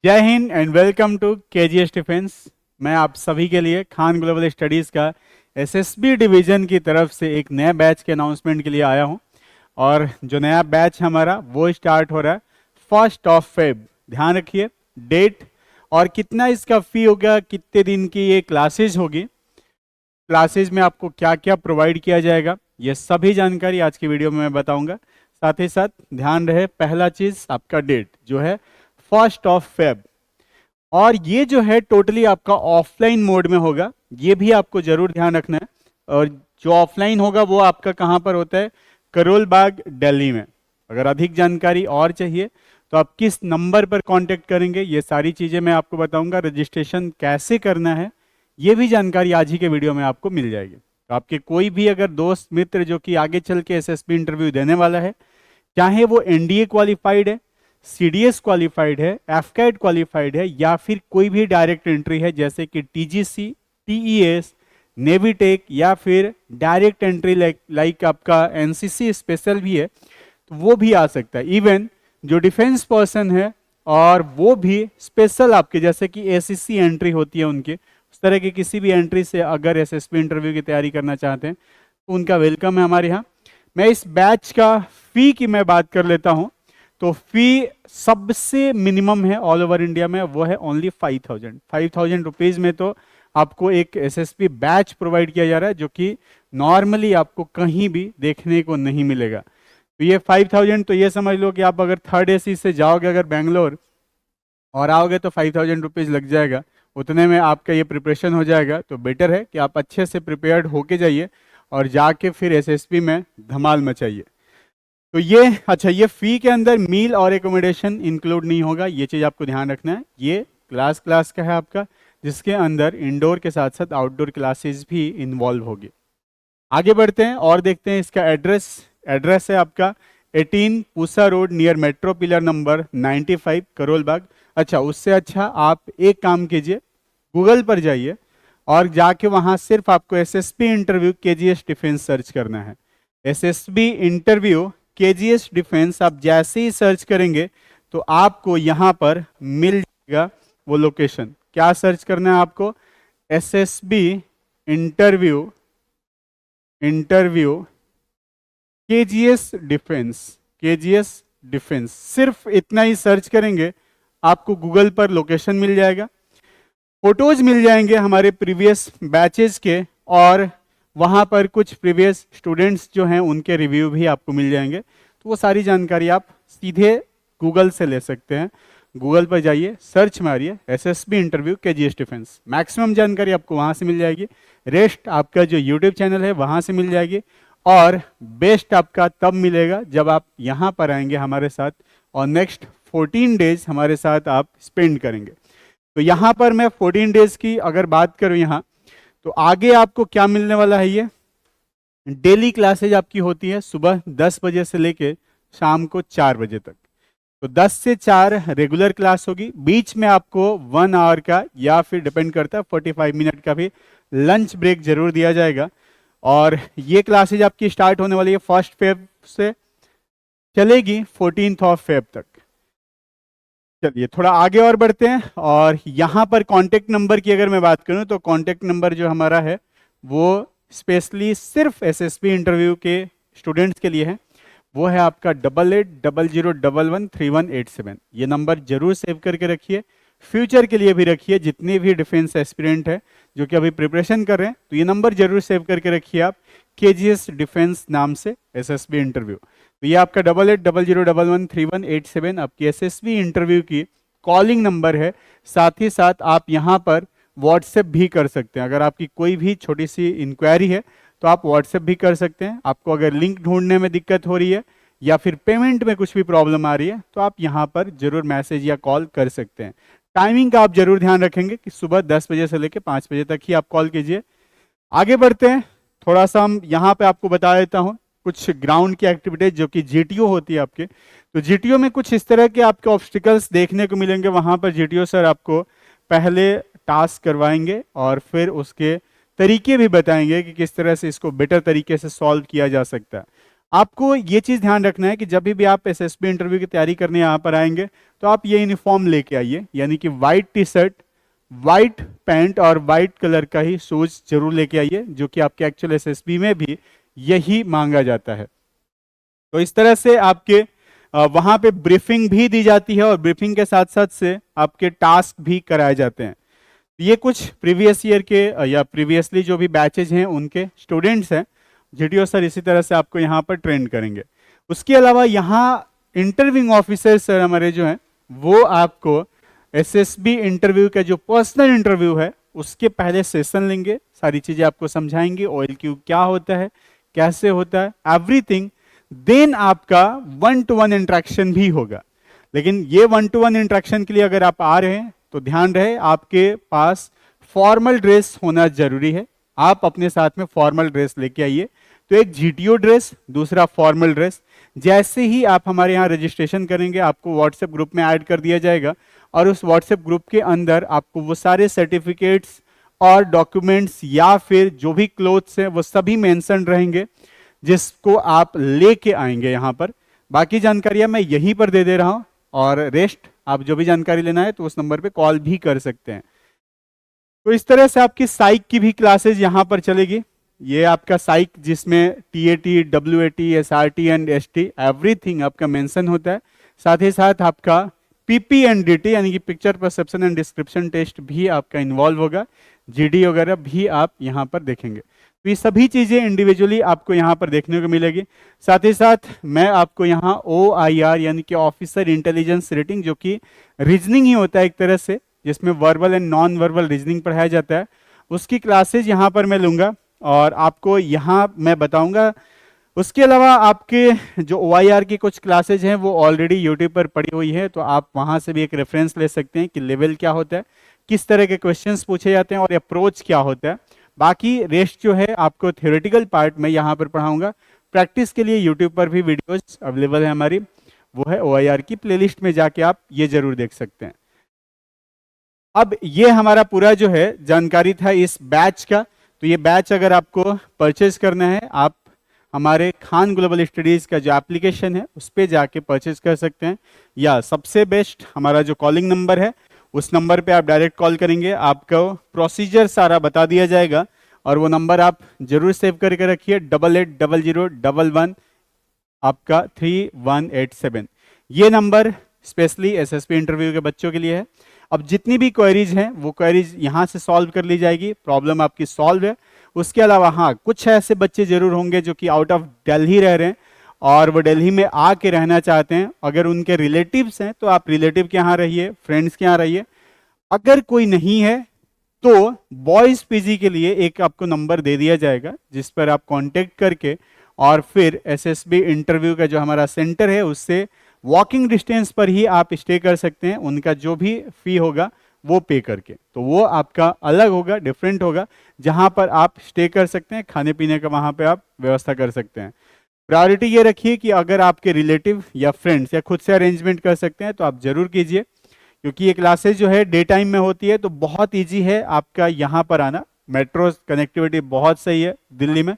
जय हिंद and welcome to KGS defence. मैं आप सभी के लिए खान ग्लोबल स्टडीज़ का एसएसबी डिवीज़न की तरफ से एक नए बैच के अनाउंसमेंट के लिए आया हूं। और जो नया बैच हमारा वो स्टार्ट हो रहा है 1 ध्यान रखिए डेट और कितना इसका फ़ी होगा, कितने दिन की ये क्लासेज होगी, क्लासेज में आपको क्या क्या प्रोवाइड किया जाएगा, ये सभी जानकारी आज की वीडियो में मैं बताऊंगा। साथ ही साथ ध्यान रहे पहला चीज़ आपका डेट जो है 1 और ये जो है टोटली आपका ऑफलाइन मोड में होगा, ये भी आपको जरूर ध्यान रखना है। और जो ऑफलाइन होगा वो आपका कहाँ पर होता है, करोल बाग दिल्ली में। अगर अधिक जानकारी और चाहिए तो आप किस नंबर पर कांटेक्ट करेंगे, ये सारी चीज़ें मैं आपको बताऊंगा। रजिस्ट्रेशन कैसे करना है ये भी जानकारी आज ही के वीडियो में आपको मिल जाएगी। तो आपके कोई भी अगर दोस्त मित्र जो कि आगे चल के एसएसबी इंटरव्यू देने वाला है, चाहे वो एनडीए क्वालिफाइड है, सीडीएस क्वालिफाइड है, एफकैट क्वालिफाइड है, या फिर कोई भी डायरेक्ट एंट्री है जैसे कि टीजीसी, टीईएस, नेवीटेक, या फिर डायरेक्ट एंट्री लाइक आपका एनसीसी स्पेशल भी है, तो वो भी आ सकता है। इवन जो डिफेंस पर्सन है और वो भी स्पेशल आपके जैसे कि एसएससी एंट्री होती है उनके, उस तरह की किसी भी एंट्री से अगर एसएसबी इंटरव्यू की तैयारी करना चाहते हैं तो उनका वेलकम है हमारे यहाँ। मैं इस बैच का फी की मैं बात कर लेता हूँ। तो फी सबसे मिनिमम है ऑल ओवर इंडिया में, वो है ओनली 5,000 रुपीज़ में। तो आपको एक एसएसबी बैच प्रोवाइड किया जा रहा है जो कि नॉर्मली आपको कहीं भी देखने को नहीं मिलेगा। तो ये 5,000, तो ये समझ लो कि आप अगर थर्ड एसी से जाओगे अगर बेंगलोर और आओगे तो 5,000 रुपीज़ लग जाएगा, उतने में आपका ये प्रिपरेशन हो जाएगा। तो बेटर है कि आप अच्छे से प्रिपेयर्ड होके जाइए और जाके फिर एसएसबी में धमाल मचाइए। तो ये अच्छा, ये फी के अंदर मील और एकोमोडेशन इंक्लूड नहीं होगा, ये चीज़ आपको ध्यान रखना है। ये क्लास का है आपका, जिसके अंदर इंडोर के साथ साथ आउटडोर क्लासेस भी इन्वॉल्व होगी। आगे बढ़ते हैं और देखते हैं इसका एड्रेस है आपका 18 Pusa road near metro pillar number 95 Karol Bagh. अच्छा, उससे अच्छा आप एक काम कीजिए, गूगल पर जाइए और जाके वहाँ सिर्फ आपको SSB interview KGS defence search करना है। एसएसबी इंटरव्यू केजीएस डिफेंस आप जैसे ही सर्च करेंगे तो आपको यहाँ पर मिल जाएगा वो लोकेशन। क्या सर्च करना है आपको, एसएसबी इंटरव्यू केजीएस डिफेंस सिर्फ इतना ही सर्च करेंगे, आपको गूगल पर लोकेशन मिल जाएगा, फोटोज मिल जाएंगे हमारे प्रीवियस बैचेस के, और वहाँ पर कुछ प्रीवियस स्टूडेंट्स जो हैं उनके रिव्यू भी आपको मिल जाएंगे। तो वो सारी जानकारी आप सीधे गूगल से ले सकते हैं। गूगल पर जाइए, सर्च मारिए SSB interview KGS defence, maximum जानकारी आपको वहाँ से मिल जाएगी। रेस्ट आपका जो यूट्यूब चैनल है वहाँ से मिल जाएगी, और बेस्ट आपका तब मिलेगा जब आप यहाँ पर आएंगे हमारे साथ और नेक्स्ट 14 डेज हमारे साथ आप स्पेंड करेंगे। तो यहाँ पर मैं 14 डेज की अगर बात करूँ यहाँ, तो आगे आपको क्या मिलने वाला है, ये डेली क्लासेज आपकी होती है सुबह 10 बजे से लेके शाम को 4 बजे तक। तो 10 से 4 रेगुलर क्लास होगी, बीच में आपको 1 आवर का या फिर डिपेंड करता है 45 मिनट का भी लंच ब्रेक जरूर दिया जाएगा। और ये क्लासेज आपकी स्टार्ट होने वाली है 1 से चलेगी 14 तक। चलिए थोड़ा आगे और बढ़ते हैं, और यहाँ पर कांटेक्ट नंबर की अगर मैं बात करूँ तो कांटेक्ट नंबर जो हमारा है वो स्पेशली सिर्फ एसएसबी इंटरव्यू के स्टूडेंट्स के लिए है। वो है आपका 8800113187। ये नंबर जरूर सेव करके रखिए, फ्यूचर के लिए भी रखिए। जितने भी डिफेंस एस्पिरेंट है जो कि अभी प्रिपरेशन कर रहे हैं, तो ये नंबर जरूर सेव करके रखिए आप, केजीएस डिफेंस नाम से एसएसबी इंटरव्यू। तो ये आपका 8800113187 आपकी एसएसबी इंटरव्यू की कॉलिंग नंबर है। साथ ही साथ आप यहाँ पर व्हाट्सएप भी कर सकते हैं। अगर आपकी कोई भी छोटी सी इंक्वायरी है तो आप व्हाट्सएप भी कर सकते हैं। आपको अगर लिंक ढूंढने में दिक्कत हो रही है या फिर पेमेंट में कुछ भी प्रॉब्लम आ रही है तो आप यहाँ पर जरूर मैसेज या कॉल कर सकते हैं। टाइमिंग का आप जरूर ध्यान रखेंगे कि सुबह 10 बजे से लेकर 5 बजे तक ही आप कॉल कीजिए। आगे बढ़ते हैं, थोड़ा सा हम यहाँ पे आपको बता देता हूँ कुछ ग्राउंड की एक्टिविटीज जो कि जीटीओ होती है आपके। तो जीटीओ में कुछ इस तरह के आपके ऑब्स्टिकल्स देखने को मिलेंगे। वहाँ पर जीटीओ सर आपको पहले टास्क करवाएंगे और फिर उसके तरीके भी बताएंगे कि किस तरह से इसको बेटर तरीके से सॉल्व किया जा सकता है। आपको ये चीज ध्यान रखना है कि जब भी आप एसएसबी इंटरव्यू की तैयारी करने यहाँ पर आएंगे तो आप ये यूनिफॉर्म लेके आइए, यानी कि white T shirt, white pant और व्हाइट कलर का ही शूज जरूर लेके आइए, जो कि आपके एक्चुअल एसएसबी में भी यही मांगा जाता है। तो इस तरह से आपके वहां पे ब्रीफिंग भी दी जाती है और ब्रीफिंग के साथ साथ से आपके टास्क भी कराए जाते हैं। ये कुछ प्रीवियस ईयर के या प्रीवियसली जो भी बैचेज हैं उनके स्टूडेंट्स हैं। जीटीओ सर इसी तरह से आपको यहाँ पर ट्रेन करेंगे। उसके अलावा यहाँ इंटरव्यूइंग ऑफिसर सर हमारे जो हैं वो आपको एसएसबी इंटरव्यू का जो पर्सनल इंटरव्यू है उसके पहले सेशन लेंगे, सारी चीजें आपको समझाएंगे, OLQ क्या होता है, कैसे होता है, एवरीथिंग। देन आपका 1-to-1 इंटरेक्शन भी होगा। लेकिन ये 1-to-1 इंटरेक्शन के लिए अगर आप आ रहे हैं तो ध्यान रहे आपके पास फॉर्मल ड्रेस होना जरूरी है। आप अपने साथ में फॉर्मल ड्रेस लेके आइए। तो एक जीटीओ ड्रेस, दूसरा फॉर्मल ड्रेस। जैसे ही आप हमारे यहाँ रजिस्ट्रेशन करेंगे आपको व्हाट्सएप ग्रुप में ऐड कर दिया जाएगा और उस व्हाट्सएप ग्रुप के अंदर आपको वो सारे सर्टिफिकेट्स और डॉक्यूमेंट्स या फिर जो भी क्लोथ्स हैं वो सभी मेंशन रहेंगे जिसको आप लेके आएंगे यहाँ पर। बाकी जानकारियां मैं यहीं पर दे रहा हूं और रेस्ट आप जो भी जानकारी लेना है तो उस नंबर पे कॉल भी कर सकते हैं। तो इस तरह से आपकी साइक की भी क्लासेज यहाँ पर चलेगी। ये आपका साइक जिसमें TAT, WAT, SRT and ST everything आपका मेंशन होता है। साथ ही साथ आपका पीपी एंड डीटी यानी कि picture perception and description test भी आपका इन्वॉल्व होगा। जीडी वगैरह भी आप यहाँ पर देखेंगे। तो ये सभी चीजें इंडिविजुअली आपको यहाँ पर देखने को मिलेगी। साथ ही साथ मैं आपको यहाँ OIR यानी कि ऑफिसर इंटेलिजेंस रेटिंग, जो कि रीजनिंग ही होता है एक तरह से, जिसमें verbal and non verbal reasoning पढ़ाया जाता है, उसकी क्लासेज यहाँ पर मैं लूंगा और आपको यहाँ मैं बताऊंगा। उसके अलावा आपके जो OIR की कुछ क्लासेज हैं वो ऑलरेडी यूट्यूब पर पड़ी हुई है, तो आप वहाँ से भी एक रेफरेंस ले सकते हैं कि लेवल क्या होता है, किस तरह के क्वेश्चंस पूछे जाते हैं और अप्रोच क्या होता है। बाकी रेस्ट जो है आपको थ्योरेटिकल पार्ट में यहाँ पर पढ़ाऊंगा। प्रैक्टिस के लिए यूट्यूब पर भी वीडियोस अवेलेबल है हमारी, वो है OIR की प्लेलिस्ट में जाके आप ये जरूर देख सकते हैं। अब ये हमारा पूरा जो है जानकारी था इस बैच का। तो ये बैच अगर आपको परचेज करना है आप हमारे खान ग्लोबल स्टडीज का जो एप्लीकेशन है उस पर जाके परचेज कर सकते हैं, या सबसे बेस्ट हमारा जो कॉलिंग नंबर है उस नंबर पे आप डायरेक्ट कॉल करेंगे, आपको प्रोसीजर सारा बता दिया जाएगा और वो नंबर आप जरूर सेव करके रखिए 880011 आपका 3187। ये नंबर स्पेशली एसएसबी इंटरव्यू के बच्चों के लिए है। अब जितनी भी क्वेरीज हैं वो क्वेरीज यहाँ से सॉल्व कर ली जाएगी, प्रॉब्लम आपकी सॉल्व है। उसके अलावा हाँ, कुछ ऐसे बच्चे जरूर होंगे जो कि आउट ऑफ दिल्ली रह रहे हैं और वो दिल्ली में आके रहना चाहते हैं। अगर उनके रिलेटिव्स हैं तो आप रिलेटिव के यहाँ रहिए, फ्रेंड्स के यहाँ रहिए। अगर कोई नहीं है तो बॉयज पीजी के लिए एक आपको नंबर दे दिया जाएगा जिस पर आप कांटेक्ट करके और फिर एसएसबी इंटरव्यू का जो हमारा सेंटर है उससे वॉकिंग डिस्टेंस पर ही आप स्टे कर सकते हैं। उनका जो भी फी होगा वो पे करके, तो वो आपका अलग होगा, डिफरेंट होगा, जहां पर आप स्टे कर सकते हैं, खाने पीने का वहां पे आप व्यवस्था कर सकते हैं। प्रायोरिटी ये रखिए कि अगर आपके रिलेटिव या फ्रेंड्स या खुद से अरेंजमेंट कर सकते हैं तो आप जरूर कीजिए, क्योंकि ये क्लासेस जो है डे टाइम में होती है तो बहुत ईजी है आपका यहाँ पर आना। मेट्रो कनेक्टिविटी बहुत सही है दिल्ली में,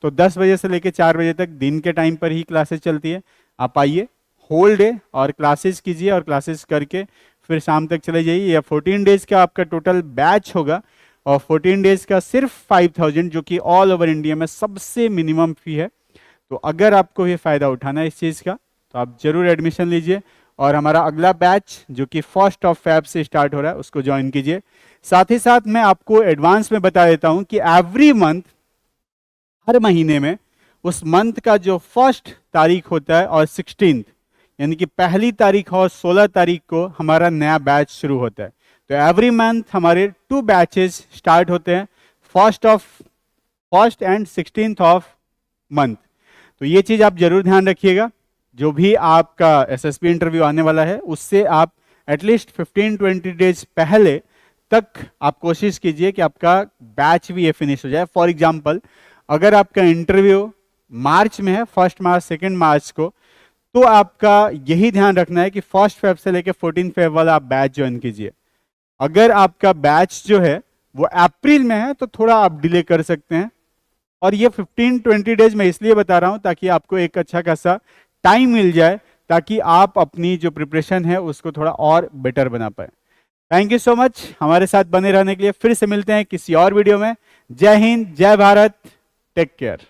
तो 10 बजे से लेकर 4 बजे तक दिन के टाइम पर ही क्लासेस चलती है। आप आइए होल डे और क्लासेस कीजिए और क्लासेस करके फिर शाम तक चले जाइए। या 14 डेज का आपका टोटल बैच होगा और 14 डेज का सिर्फ 5000, जो कि ऑल ओवर इंडिया में सबसे मिनिमम फी है। तो अगर आपको ये फायदा उठाना है इस चीज़ का तो आप जरूर एडमिशन लीजिए और हमारा अगला बैच जो कि 1 Feb से स्टार्ट हो रहा है उसको ज्वाइन कीजिए। साथ ही साथ मैं आपको एडवांस में बता देता हूं कि एवरी मंथ, हर महीने में उस मंथ का जो 1 तारीख होता है और 16 यानी कि पहली तारीख और 16 तारीख को हमारा नया बैच शुरू होता है। तो एवरी मंथ हमारे 2 बैचेस स्टार्ट होते हैं, 1 एंड 16 मंथ। तो ये चीज आप जरूर ध्यान रखिएगा। जो भी आपका एसएसबी इंटरव्यू आने वाला है उससे आप एटलीस्ट 15-20 डेज पहले तक आप कोशिश कीजिए कि आपका बैच भी ये फिनिश हो जाए। फॉर एग्जाम्पल, अगर आपका इंटरव्यू मार्च में है, 1 मार्च 2 मार्च को, तो आपका यही ध्यान रखना है कि 1 Feb से लेकर 14 Feb वाला आप बैच ज्वाइन कीजिए। अगर आपका बैच जो है वो अप्रैल में है तो थोड़ा आप डिले कर सकते हैं और ये 15-20 डेज मैं इसलिए बता रहा हूं ताकि आपको एक अच्छा खासा टाइम मिल जाए, ताकि आप अपनी जो प्रिपरेशन है उसको थोड़ा और बेटर बना पाए। थैंक यू सो मच हमारे साथ बने रहने के लिए। फिर से मिलते हैं किसी और वीडियो में। जय हिंद, जय भारत, टेक केयर।